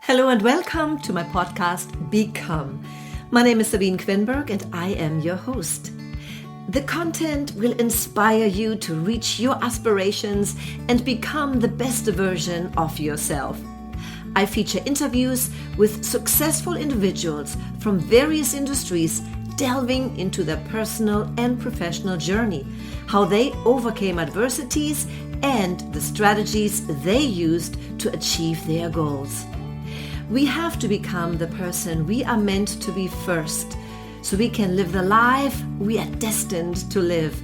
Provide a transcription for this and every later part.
Hello and welcome to my podcast, Become. My name is Sabine Quinberg and I am your host. The content will inspire you to reach your aspirations and become the best version of yourself. I feature interviews with successful individuals from various industries delving into their personal and professional journey, how they overcame adversities and the strategies they used to achieve their goals. We have to become the person we are meant to be first, so we can live the life we are destined to live.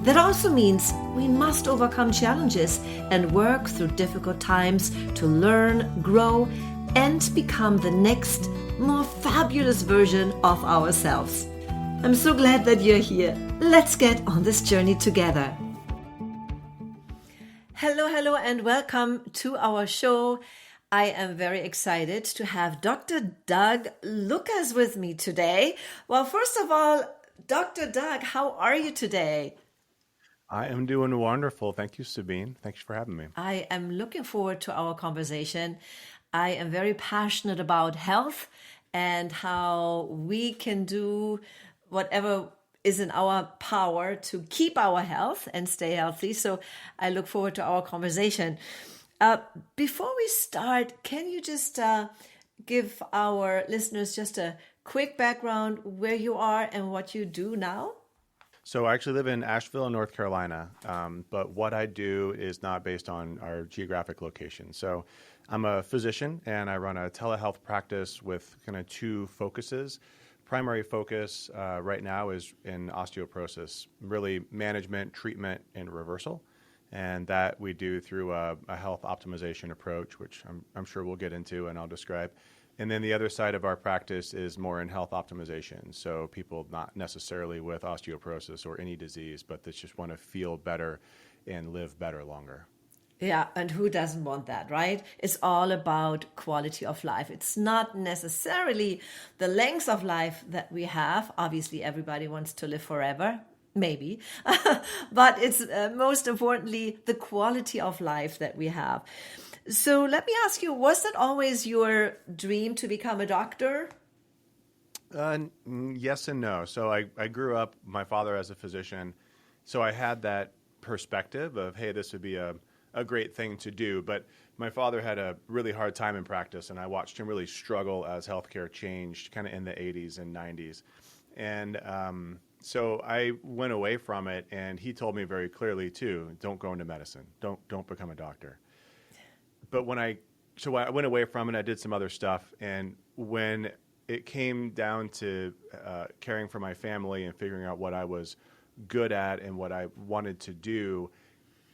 That also means we must overcome challenges and work through difficult times to learn, grow, and become the next, more fabulous version of ourselves. I'm so glad that you're here. Let's get on this journey together. Hello, and welcome to our show. I am very excited to have Dr. Doug Lucas with me today. Well, first of all, Dr. Doug, how are you today? I am doing wonderful. Thank you, Sabine. Thanks for having me. I am looking forward to our conversation. I am very passionate about health and how we can do whatever is in our power to keep our health and stay healthy. So I look forward to our conversation. Before we start, can you just give our listeners just a quick background where you are and what you do now? So I actually live in Asheville, North Carolina, but what I do is not based on our geographic location. So I'm a physician and I run a telehealth practice with kind of two focuses. Primary focus right now is in osteoporosis, really management, treatment, and reversal. And that we do through a health optimization approach, which I'm sure we'll get into and I'll describe. And then the other side of our practice is more in health optimization. So people not necessarily with osteoporosis or any disease, but that just want to feel better and live better longer. Yeah, and who doesn't want that, right? It's all about quality of life. It's not necessarily the length of life that we have. Obviously, everybody wants to live forever. Maybe, but it's most importantly the quality of life that we have. So let me ask you, was that always your dream to become a doctor? Yes and no. So I grew up, my father as a physician, so I had that perspective of, hey, this would be a great thing to do. But my father had a really hard time in practice, and I watched him really struggle as healthcare changed kind of in the 80s and 90s. And so I went away from it, and he told me very clearly too, don't go into medicine. Don't become a doctor. But I went away from it, I did some other stuff. And when it came down to caring for my family and figuring out what I was good at and what I wanted to do,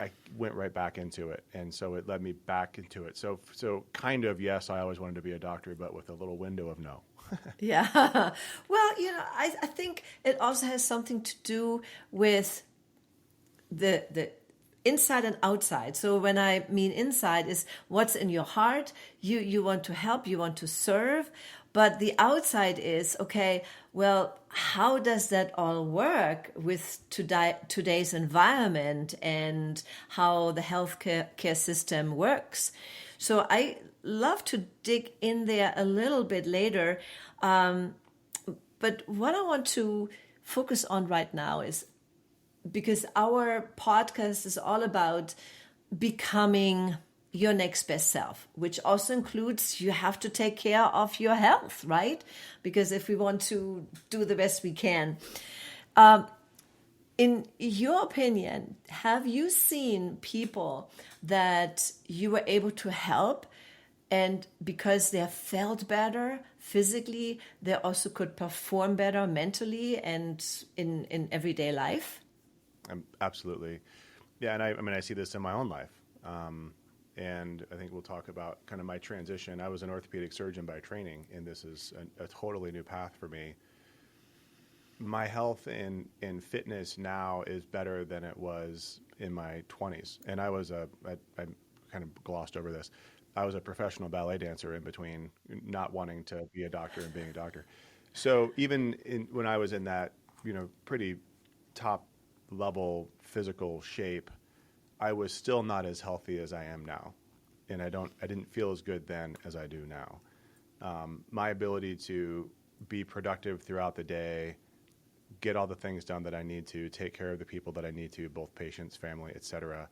I went right back into it. And so it led me back into it. So kind of, yes, I always wanted to be a doctor, but with a little window of no. Yeah. Well, I think it also has something to do with the inside and outside. So when I mean inside is what's in your heart. You want to help, you want to serve, but the outside is, okay, well, how does that all work with today's environment and how the healthcare system works? So I love to dig in there a little bit later. But what I want to focus on right now is, because our podcast is all about becoming your next best self, which also includes you have to take care of your health, right? Because if we want to do the best we can. In your opinion, have you seen people that you were able to help, and because they felt better physically, they also could perform better mentally and in everyday life? Absolutely. Yeah, and I see this in my own life. And I think we'll talk about kind of my transition. I was an orthopedic surgeon by training, and this is a totally new path for me. My health and fitness now is better than it was in my 20s. And I kind of glossed over this. I was a professional ballet dancer in between not wanting to be a doctor and being a doctor. So even when I was in that, pretty top level physical shape, I was still not as healthy as I am now. and I didn't feel as good then as I do now. My ability to be productive throughout the day, get all the things done that I need to, take care of the people that I need to, both patients, family, etc.,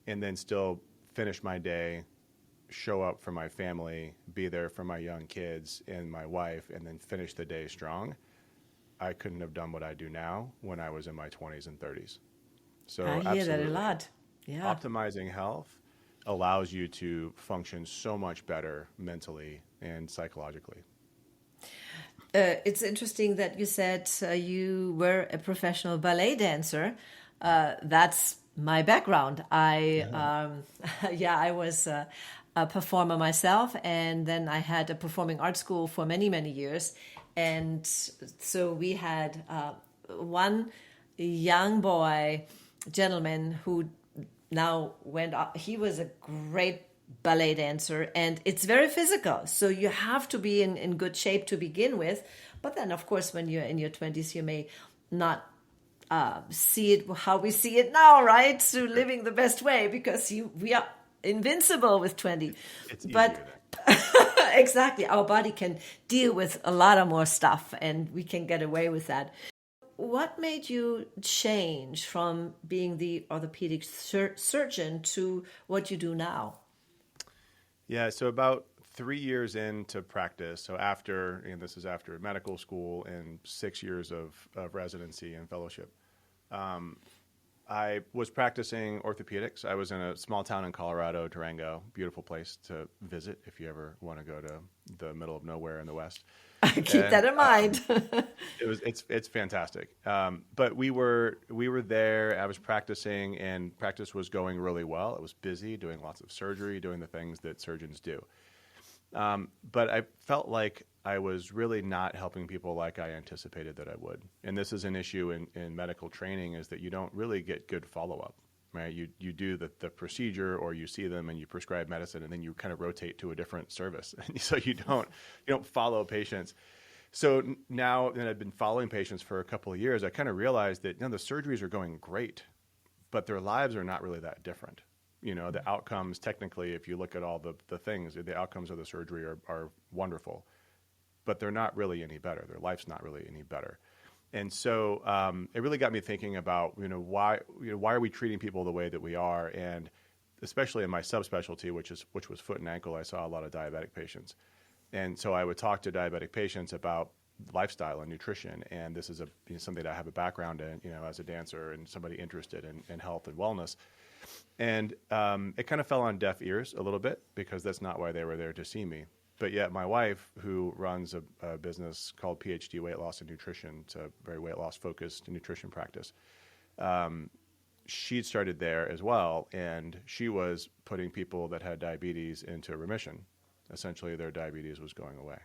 and then still finish my day, show up for my family, be there for my young kids and my wife, and then finish the day strong. I couldn't have done what I do now when I was in my 20s and 30s. So I hear that a absolutely, lot. Yeah. optimizing health allows you to function so much better mentally and psychologically. It's interesting that you said you were a professional ballet dancer. That's my background. I was a performer myself, and then I had a performing arts school for many, many years. And so we had one young boy, gentleman, who now went up. He was a great ballet dancer, and it's very physical, so you have to be in good shape to begin with. But then, of course, when you're in your 20s, you may not see it how we see it now, right? So living the best way, because we are invincible with 20. It's easier But then. exactly, our body can deal with a lot of more stuff, and we can get away with that. What made you change from being the orthopedic surgeon to what you do now? Yeah, so about 3 years into practice, so after, and this is after medical school and 6 years of residency and fellowship, I was practicing orthopedics. I was in a small town in Colorado, Durango, beautiful place to visit if you ever want to go to the middle of nowhere in the West. Keep that in mind. It's fantastic. But we were there. I was practicing, and practice was going really well. It was busy, doing lots of surgery, doing the things that surgeons do. But I felt like I was really not helping people like I anticipated that I would. And this is an issue in medical training, is that you don't really get good follow-up, right? You do the procedure, or you see them and you prescribe medicine, and then you kind of rotate to a different service. So you don't follow patients. So now that I've been following patients for a couple of years, I kind of realized that the surgeries are going great, but their lives are not really that different. The outcomes, technically, if you look at all the things, the outcomes of the surgery are wonderful, but they're not really any better. Their life's not really any better. And so it really got me thinking about, why are we treating people the way that we are? And especially in my subspecialty, which was foot and ankle, I saw a lot of diabetic patients. And so I would talk to diabetic patients about lifestyle and nutrition. And this is something that I have a background in, as a dancer and somebody interested in health and wellness. And it kind of fell on deaf ears a little bit, because that's not why they were there to see me. But yet my wife, who runs a business called PhD Weight Loss and Nutrition, it's a very weight loss focused nutrition practice, she started there as well, and she was putting people that had diabetes into remission. Essentially, their diabetes was going away.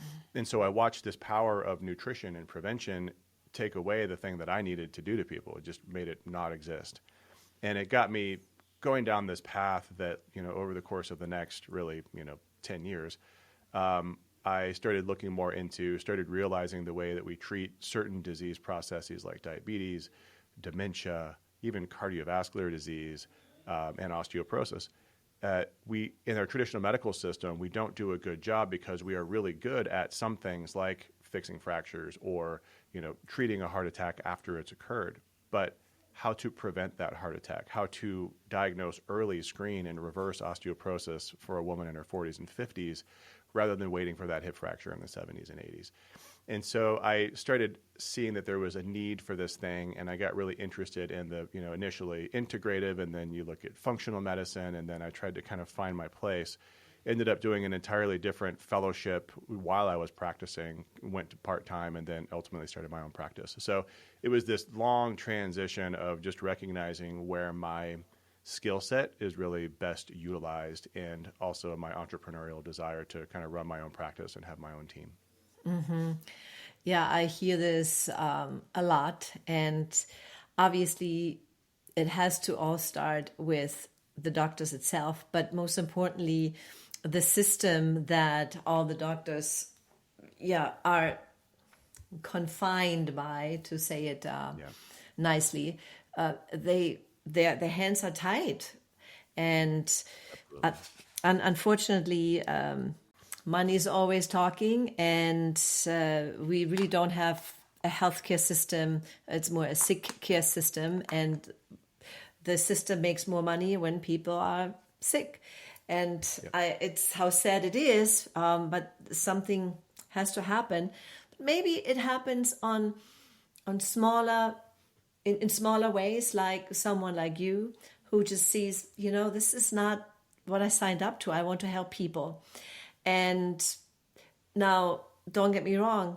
Mm-hmm. And so I watched this power of nutrition and prevention take away the thing that I needed to do to people. It just made it not exist. And it got me going down this path that, over the course of the next really, 10 years, I started looking more started realizing the way that we treat certain disease processes like diabetes, dementia, even cardiovascular disease, and osteoporosis. In our traditional medical system, we don't do a good job, because we are really good at some things like fixing fractures or, treating a heart attack after it's occurred. But how to prevent that heart attack, how to diagnose early, screen, and reverse osteoporosis for a woman in her 40s and 50s, rather than waiting for that hip fracture in the 70s and 80s. And so I started seeing that there was a need for this thing, and I got really interested in the, initially integrative, and then you look at functional medicine, and then I tried to kind of find my place. Ended up doing an entirely different fellowship while I was practicing, went to part-time, and then ultimately started my own practice. So it was this long transition of just recognizing where my skill set is really best utilized, and also my entrepreneurial desire to kind of run my own practice and have my own team. Mm-hmm. Yeah, I hear this a lot. And obviously, it has to all start with the doctors itself, but most importantly, the system that all the doctors are confined by, to say it nicely. Their hands are tied, and And unfortunately, money is always talking, and we really don't have a healthcare system. It's more a sick care system, and the system makes more money when people are sick. And it's how sad it is, but something has to happen. Maybe it happens on smaller in smaller ways, like someone like you who just sees, this is not what I signed up to. I want to help people. And now, don't get me wrong,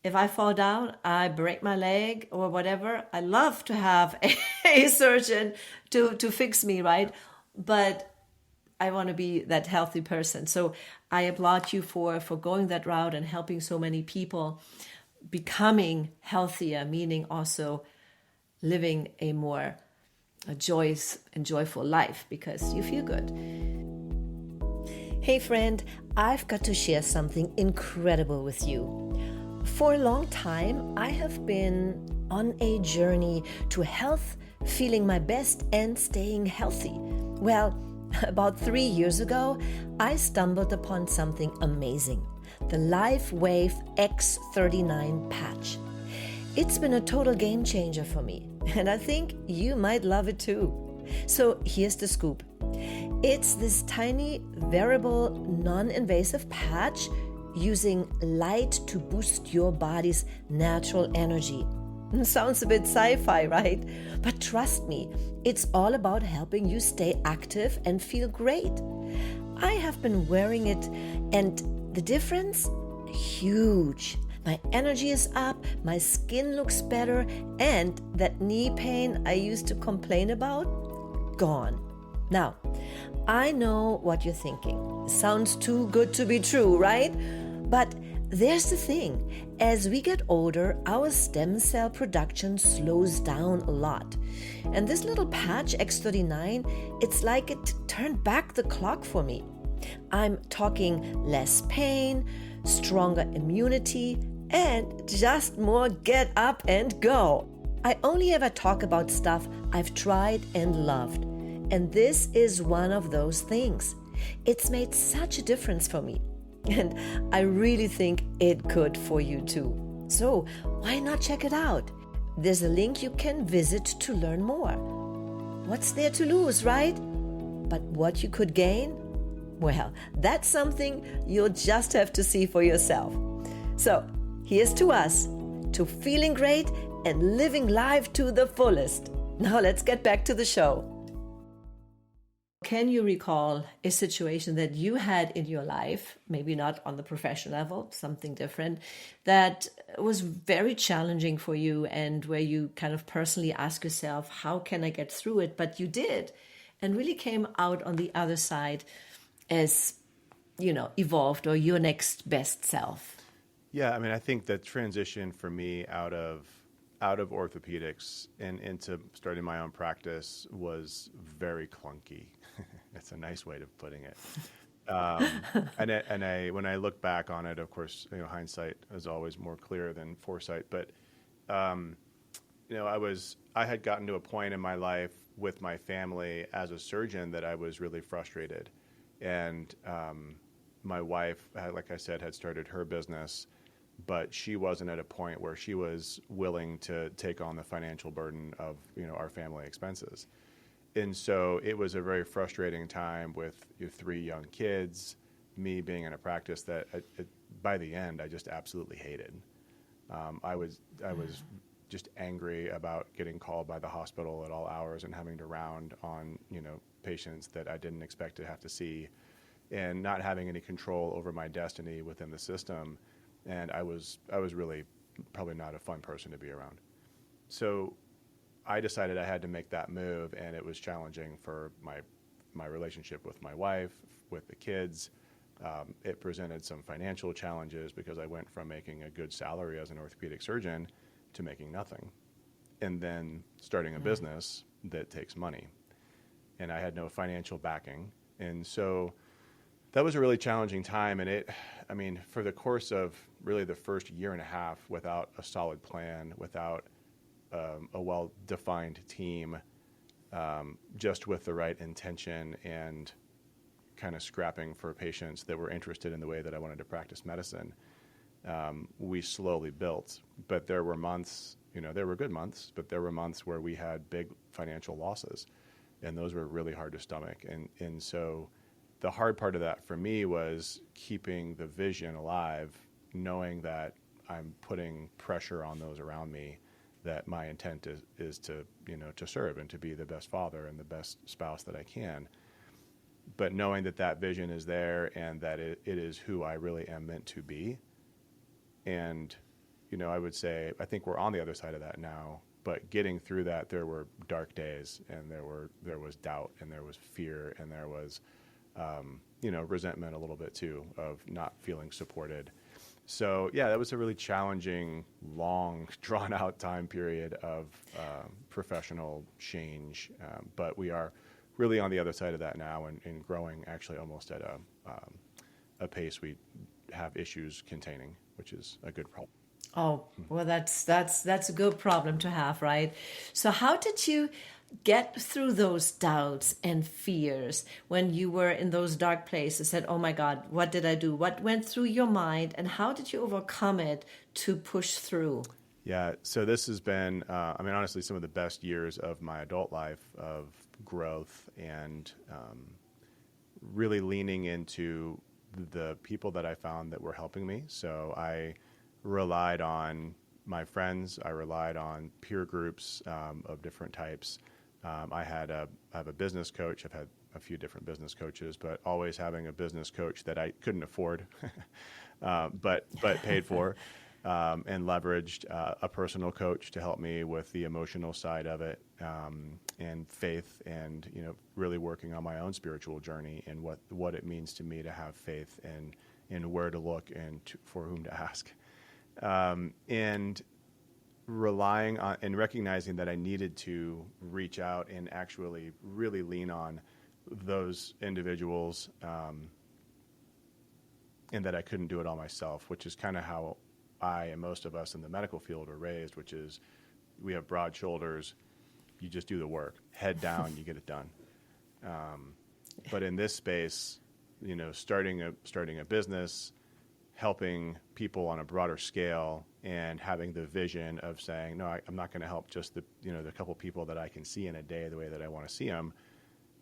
if I fall down, I break my leg or whatever, I love to have a surgeon to fix me, right? But I want to be that healthy person. So I applaud you for going that route and helping so many people becoming healthier, meaning also living a more joyous and joyful life because you feel good. Hey friend, I've got to share something incredible with you. For a long time, I have been on a journey to health, feeling my best and staying healthy. Well, about 3 years ago, I stumbled upon something amazing, the LifeWave X39 patch. It's been a total game changer for me, and I think you might love it too. So here's the scoop. It's this tiny, wearable, non-invasive patch using light to boost your body's natural energy. Sounds a bit sci-fi, right? But trust me, it's all about helping you stay active and feel great. I have been wearing it, and the difference? Huge. My energy is up, my skin looks better, and that knee pain I used to complain about, gone. Now, I know what you're thinking. Sounds too good to be true, right? But there's the thing. As we get older, our stem cell production slows down a lot. And this little patch, X39, it's like it turned back the clock for me. I'm talking less pain, stronger immunity, and just more get up and go. I only ever talk about stuff I've tried and loved. And this is one of those things. It's made such a difference for me. And I really think it could for you too. So why not check it out? There's a link you can visit to learn more. What's there to lose, right? But what you could gain? Well, that's something you'll just have to see for yourself. So here's to us, to feeling great and living life to the fullest. Now let's get back to the show. Can you recall a situation that you had in your life, maybe not on the professional level, something different, that was very challenging for you and where you kind of personally ask yourself, how can I get through it? But you did and really came out on the other side as, evolved or your next best self? Yeah, I mean, I think the transition for me out of orthopedics and into starting my own practice was very clunky. That's a nice way of putting it. When I look back on it, of course, hindsight is always more clear than foresight. But I had gotten to a point in my life with my family as a surgeon that I was really frustrated, and my wife, like I said, had started her business, but she wasn't at a point where she was willing to take on the financial burden of our family expenses. And so it was a very frustrating time with your 3 young kids, me being in a practice that by the end I just absolutely hated. I was just angry about getting called by the hospital at all hours and having to round on patients that I didn't expect to have to see, and not having any control over my destiny within the system. And I was really probably not a fun person to be around. So I decided I had to make that move, and it was challenging for my relationship with my wife, with the kids. It presented some financial challenges because I went from making a good salary as an orthopedic surgeon to making nothing, and then starting a business that takes money. And I had no financial backing. And so that was a really challenging time. And for the course of really the first year and a half, without a solid plan, without a well-defined team, just with the right intention and kind of scrapping for patients that were interested in the way that I wanted to practice medicine, we slowly built. But there were months, there were good months, but there were months where we had big financial losses, and those were really hard to stomach. And so the hard part of that for me was keeping the vision alive, knowing that I'm putting pressure on those around me, that my intent is to, to serve and to be the best father and the best spouse that I can. But knowing that vision is there and that it is who I really am meant to be. And, I would say, I think we're on the other side of that now, but getting through that, there were dark days, and there was doubt, and there was fear, and there was, resentment a little bit too, of not feeling supported. So yeah, that was a really challenging, long, drawn out time period of professional change. But we are really on the other side of that now, and growing actually almost at a pace we have issues containing, which is a good problem. Oh, well, that's a good problem to have, right? So how did you get through those doubts and fears when you were in those dark places? Said, oh my God, what did I do? What went through your mind, and how did you overcome it to push through? Yeah, so this has been, honestly, some of the best years of my adult life of growth and really leaning into the people that I found that were helping me. So I relied on my friends. I relied on peer groups of different types. I have a business coach. I've had a few different business coaches, but always having a business coach that I couldn't afford, but paid for, and leveraged a personal coach to help me with the emotional side of it, and faith, and really working on my own spiritual journey and what it means to me to have faith, and where to look and for whom to ask. And relying on and recognizing that I needed to reach out and actually really lean on those individuals, and that I couldn't do it all myself, which is kind of how I and most of us in the medical field are raised, which is we have broad shoulders, you just do the work, head down, you get it done. But in this space, starting a business, helping people on a broader scale, and having the vision of saying, no, I'm not going to help just the couple people that I can see in a day the way that I want to see them.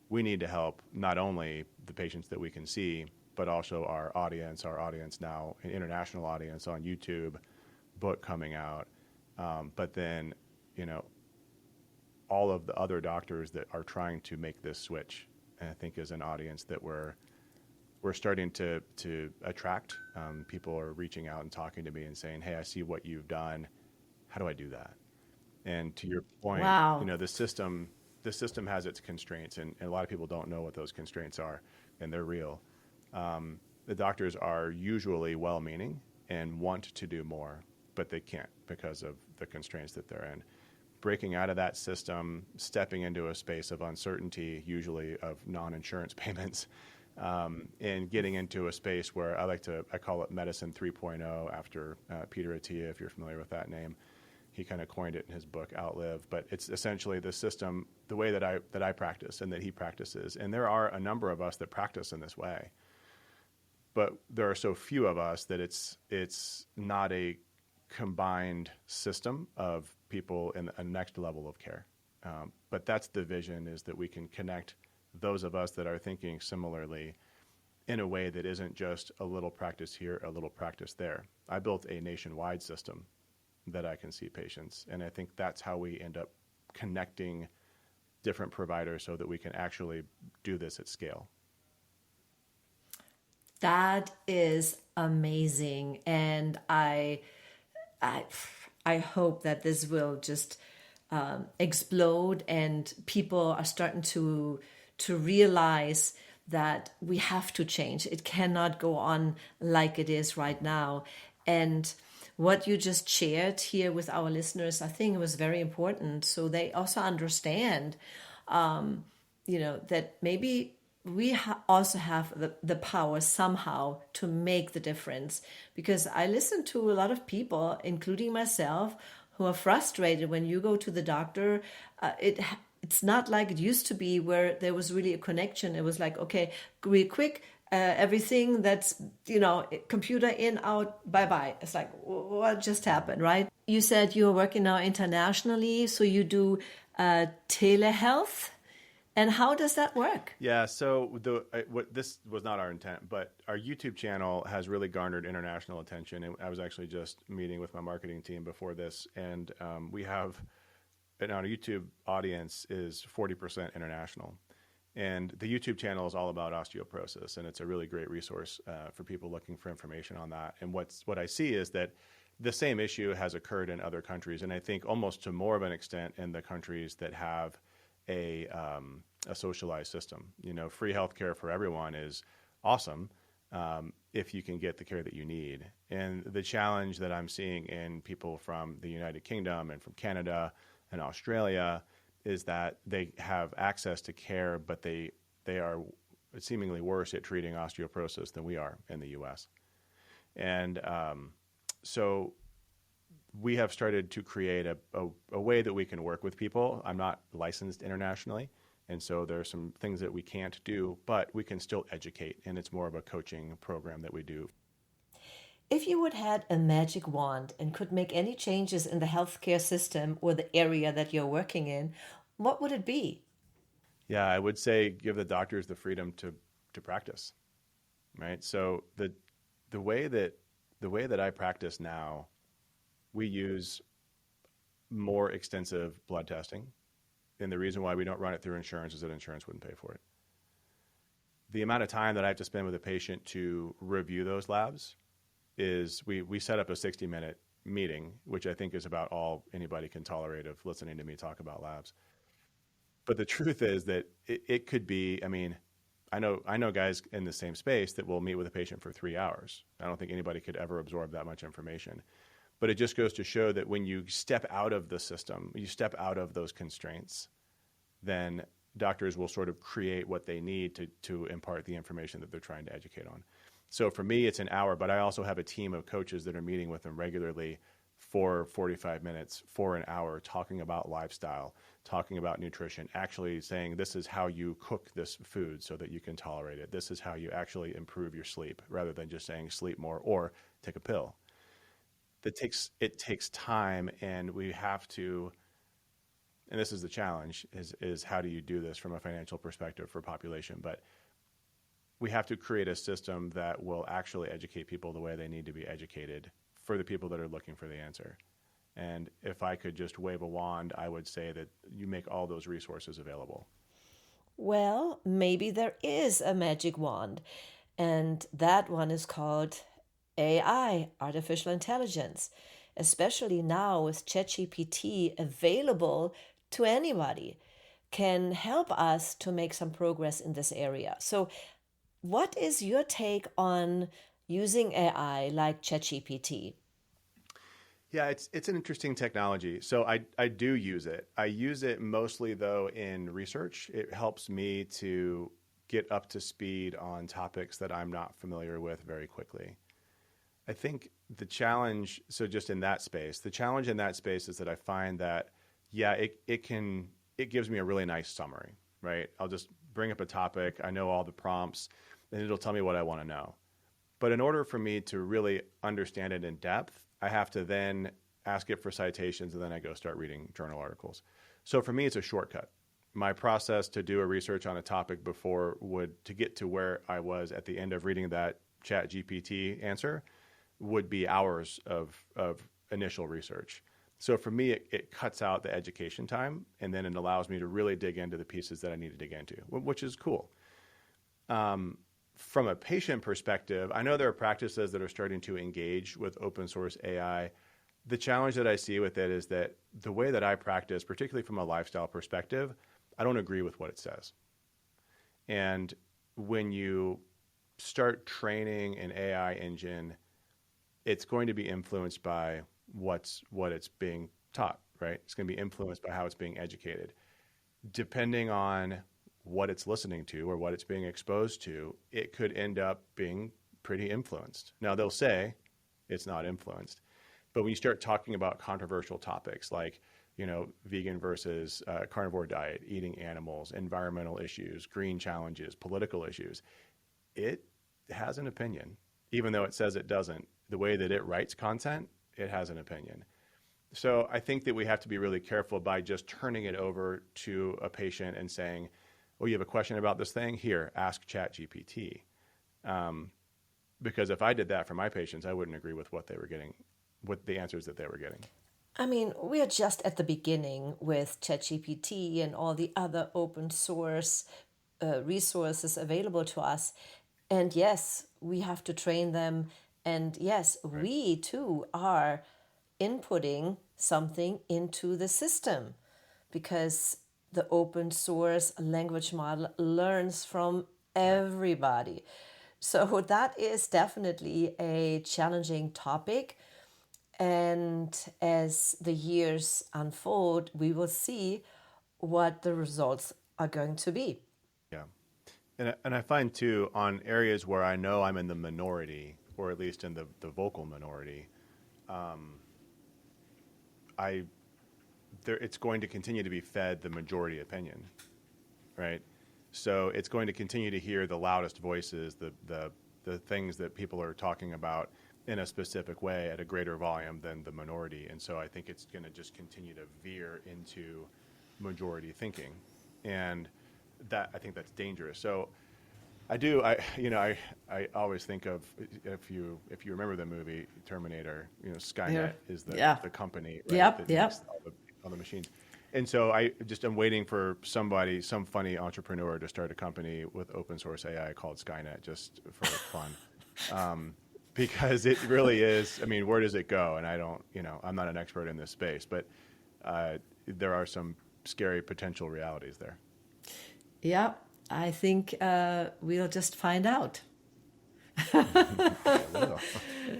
We need to help not only the patients that we can see, but also our audience now, an international audience on YouTube, book coming out. But then, all of the other doctors that are trying to make this switch, and I think is an audience that we're starting to attract. People are reaching out and talking to me and saying, hey, I see what you've done. How do I do that? And to your point, wow. The system has its constraints, and a lot of people don't know what those constraints are, and they're real. The doctors are usually well-meaning and want to do more, but they can't because of the constraints that they're in. Breaking out of that system, stepping into a space of uncertainty, usually of non-insurance payments, and getting into a space where I call it medicine 3.0 after Peter Attia, if you're familiar with that name. He kind of coined it in his book Outlive, but it's essentially the system, the way that I practice and that he practices. And there are a number of us that practice in this way, but there are so few of us that it's not a combined system of people in a next level of care. But that's the vision, is that we can connect those of us that are thinking similarly in a way that isn't just a little practice here, a little practice there. I built a nationwide system that I can see patients, and I think that's how we end up connecting different providers so that we can actually do this at scale. That is amazing, and I hope that this will just explode, and people are starting to realize that we have to change. It cannot go on like it is right now. And what you just shared here with our listeners, I think it was very important. So they also understand, that maybe we also have the power somehow to make the difference. Because I listen to a lot of people, including myself, who are frustrated when you go to the doctor. It's not like it used to be where there was really a connection. It was like, okay, real quick, everything that's, computer in, out, bye bye. It's like, what just happened, right? You said you're working now internationally, so you do telehealth. And how does that work? Yeah, so this was not our intent, but our YouTube channel has really garnered international attention. And I was actually just meeting with my marketing team before this, and we have, and our YouTube audience is 40% international. And the YouTube channel is all about osteoporosis, and it's a really great resource for people looking for information on that. And what I see is that the same issue has occurred in other countries, and I think almost to more of an extent in the countries that have a socialized system. Free healthcare for everyone is awesome if you can get the care that you need. And the challenge that I'm seeing in people from the United Kingdom and from Canada and Australia is that they have access to care, but they are seemingly worse at treating osteoporosis than we are in the U.S. And so we have started to create a way that we can work with people. I'm not licensed internationally, and so there are some things that we can't do, but we can still educate, and it's more of a coaching program that we do. If you would had a magic wand and could make any changes in the healthcare system or the area that you're working in, what would it be? Yeah, I would say give the doctors the freedom to practice, right? So the way that I practice now, we use more extensive blood testing. And the reason why we don't run it through insurance is that insurance wouldn't pay for it. The amount of time that I have to spend with a patient to review those labs is we set up a 60-minute meeting, which I think is about all anybody can tolerate of listening to me talk about labs. But the truth is that it could be, I know guys in the same space that will meet with a patient for 3 hours. I don't think anybody could ever absorb that much information. But it just goes to show that when you step out of the system, you step out of those constraints, then doctors will sort of create what they need to impart the information that they're trying to educate on. So for me, it's an hour, but I also have a team of coaches that are meeting with them regularly for 45 minutes, for an hour, talking about lifestyle, talking about nutrition, actually saying this is how you cook this food so that you can tolerate it. This is how you actually improve your sleep, rather than just saying sleep more or take a pill. It takes time, and we have to, and this is the challenge, is how do you do this from a financial perspective for population? But we have to create a system that will actually educate people the way they need to be educated for the people that are looking for the answer. And if I could just wave a wand, I would say that you make all those resources available. Well, maybe there is a magic wand, and that one is called AI, artificial intelligence, especially now with ChatGPT available to anybody, can help us to make some progress in this area. So, what is your take on using AI like ChatGPT? Yeah, it's an interesting technology. So I do use it. I use it mostly, though, in research. It helps me to get up to speed on topics that I'm not familiar with very quickly. I think the challenge, so just in that space, the challenge in that space is that I find that, yeah, it gives me a really nice summary, right? I'll just bring up a topic. I know all the prompts, and it'll tell me what I want to know. But in order for me to really understand it in depth, I have to then ask it for citations, and then I go start reading journal articles. So for me, it's a shortcut. My process to do a research on a topic before to get to where I was at the end of reading that ChatGPT answer would be hours of initial research. So for me, it cuts out the education time, and then it allows me to really dig into the pieces that I need to dig into, which is cool. From a patient perspective, I know there are practices that are starting to engage with open source AI. The challenge that I see with it is that the way that I practice, particularly from a lifestyle perspective, I don't agree with what it says. And when you start training an AI engine, it's going to be influenced by what it's being taught, right? It's going to be influenced by how it's being educated. Depending on what it's listening to or what it's being exposed to, it could end up being pretty influenced. Now, they'll say it's not influenced, but when you start talking about controversial topics like vegan versus carnivore diet, eating animals, environmental issues, green challenges, political issues. It has an opinion, even though it says it doesn't. The way that it writes content, it has an opinion. So I think that we have to be really careful by just turning it over to a patient and saying, "Oh, you have a question about this thing? Here, ask ChatGPT." Because if I did that for my patients, I wouldn't agree with what they were getting, with the answers that they were getting. I mean, we are just at the beginning with ChatGPT and all the other open source resources available to us. And yes, we have to train them. And yes, Right. we too are inputting something into the system because the open source language model learns from everybody. So that is definitely a challenging topic. And as the years unfold, we will see what the results are going to be. Yeah. And I find too, on areas where I know I'm in the minority, or at least in the vocal minority, it's going to continue to be fed the majority opinion, right? So it's going to continue to hear the loudest voices, the things that people are talking about in a specific way at a greater volume than the minority. And so I think it's going to just continue to veer into majority thinking. And I think that's dangerous. So I always think of, if you remember the movie Terminator, Skynet is the company, right? That makes all the machines. And so I'm waiting for some funny entrepreneur to start a company with open source AI called Skynet, just for fun. Because it really is, I mean, where does it go? And I'm not an expert in this space, but there are some scary potential realities there. Yeah, I think we'll just find out.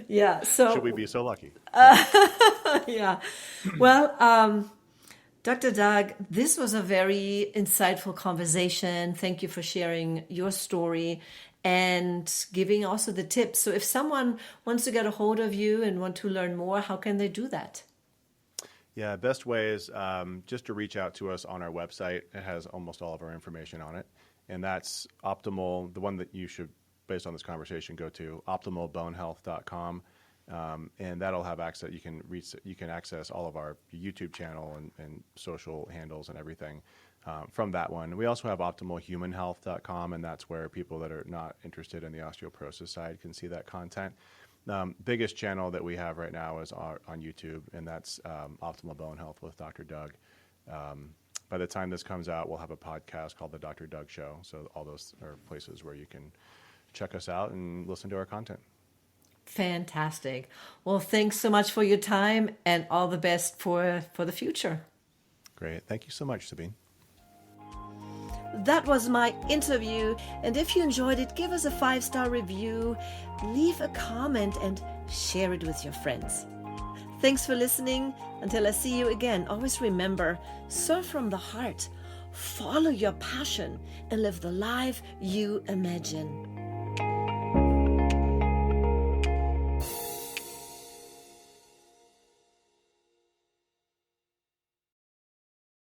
Yeah. So should we be so lucky? Yeah. Well, Dr. Doug, this was a very insightful conversation. Thank you for sharing your story and giving also the tips. So if someone wants to get a hold of you and want to learn more, how can they do that? Yeah, best way is just to reach out to us on our website. It has almost all of our information on it. And that's optimal, the one that you should, based on this conversation, go to optimalbonehealth.com. And that'll have access. You can access all of our YouTube channel and social handles and everything from that one. We also have optimalhumanhealth.com, and that's where people that are not interested in the osteoporosis side can see that content. Biggest channel that we have right now is on YouTube, and that's Optimal Bone Health with Dr. Doug. By the time this comes out, we'll have a podcast called The Dr. Doug Show. So all those are places where you can check us out and listen to our content. Fantastic. Well, thanks so much for your time and all the best for the future. Great. Thank you so much, Sabine. That was my interview. And if you enjoyed it, give us a 5-star review, leave a comment, and share it with your friends. Thanks for listening. Until I see you again, always remember, serve from the heart, follow your passion, and live the life you imagine.